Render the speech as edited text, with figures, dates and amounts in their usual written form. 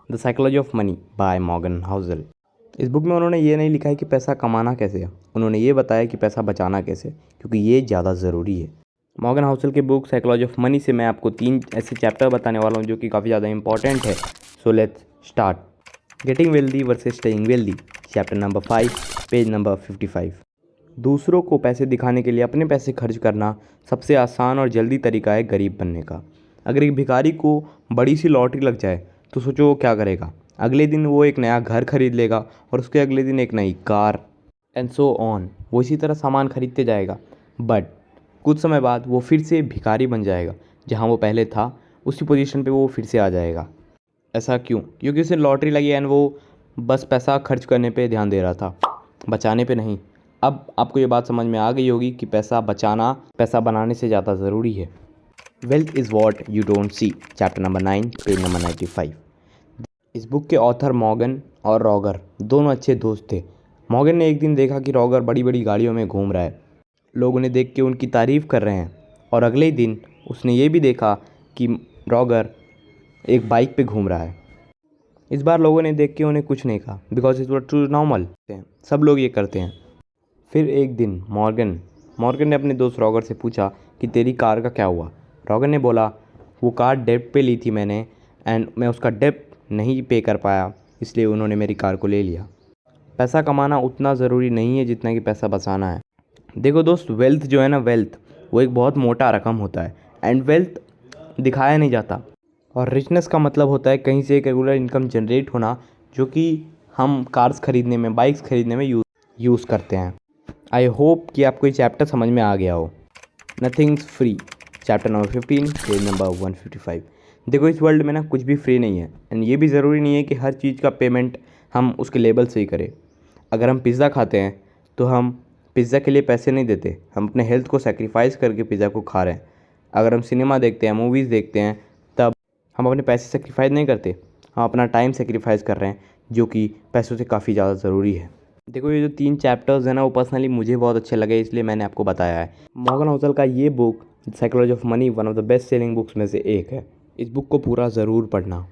The psychology of money by Morgan Housel. इस book में उन्होंने ये नहीं लिखा है कि पैसा कमाना कैसे है, उन्होंने ये बताया कि पैसा बचाना कैसे, क्योंकि ये ज़्यादा ज़रूरी है। मॉर्गन हाउसल के बुक साइकोलॉजी ऑफ मनी से मैं आपको 3 ऐसे चैप्टर बताने वाला हूँ जो कि काफ़ी ज़्यादा इंपॉर्टेंट है। So let's start. Getting wealthy versus staying wealthy, chapter number 5, page number 55। दूसरों को पैसे दिखाने के लिए अपने पैसे खर्च करना सबसे आसान और जल्दी तरीका है गरीब बनने का। अगर एक भिखारी को बड़ी सी लॉटरी लग जाए तो सोचो वो क्या करेगा। अगले दिन वो एक नया घर खरीद लेगा और उसके अगले दिन एक नई कार एंड सो ऑन। वो इसी तरह सामान खरीदते जाएगा, बट कुछ समय बाद वो फिर से भिखारी बन जाएगा। जहाँ वो पहले था उसी पोजीशन पे वो फिर से आ जाएगा। ऐसा क्यों? क्योंकि उसे लॉटरी लगी एंड वो बस पैसा खर्च करने पे ध्यान दे रहा था, बचाने पे नहीं। अब आपको ये बात समझ में आ गई होगी कि पैसा बचाना पैसा बनाने से ज़्यादा ज़रूरी है। Wealth is what you don't see, chapter number 9, page number 95। इस बुक के ऑथर मॉर्गन और रॉगर दोनों अच्छे दोस्त थे। मॉर्गन ने एक दिन देखा कि रॉगर बड़ी बड़ी गाड़ियों में घूम रहा है। लोग उन्हें देख के उनकी तारीफ़ कर रहे हैं। और अगले ही दिन उसने ये भी देखा कि रॉगर एक बाइक पे घूम रहा है। इस बार लोगों ने देख के उन्हें कुछ नहीं कहा, because it was too normal. सब लोग ये करते हैं। फिर एक दिन मॉर्गन ने अपने दोस्त रॉगर से पूछा कि तेरी कार का क्या हुआ। रॉगर ने बोला, वो कार डेब्ट पे ली थी मैंने एंड मैं उसका डेब्ट नहीं पे कर पाया, इसलिए उन्होंने मेरी कार को ले लिया। पैसा कमाना उतना ज़रूरी नहीं है जितना कि पैसा बचाना है। देखो दोस्त, वेल्थ जो है ना, वेल्थ वो एक बहुत मोटा रकम होता है एंड वेल्थ दिखाया नहीं जाता। और रिचनेस का मतलब होता है कहीं से एक रेगुलर इनकम जनरेट होना, जो कि हम कार्स खरीदने में, बाइक्स खरीदने में यूज़ करते हैं। आई होप कि आपको ये चैप्टर समझ में आ गया हो। Nothings free, chapter number 15, page number 155। देखो, इस वर्ल्ड में ना कुछ भी फ्री नहीं है एंड ये भी ज़रूरी नहीं है कि हर चीज़ का पेमेंट हम उसके लेवल से ही करें। अगर हम पिज़्ज़ा खाते हैं तो हम पिज़्ज़ा के लिए पैसे नहीं देते, हम अपने हेल्थ को सेक्रीफाइस करके पिज़्ज़ा को खा रहे हैं। अगर हम सिनेमा देखते हैं, मूवीज़ देखते हैं, तब हम अपने पैसे सेक्रीफाइस नहीं करते, हम अपना टाइम सेक्रीफाइस कर रहे हैं, जो कि पैसों से काफ़ी ज़्यादा ज़रूरी है। देखो, ये जो 3 चैप्टर्स हैं ना, वो पर्सनली मुझे बहुत अच्छे लगे, इसलिए मैंने आपको बताया है। मॉर्गन हाउसल का ये book psychology of money one of the best selling books में से एक है। इस बुक को पूरा ज़रूर पढ़ना।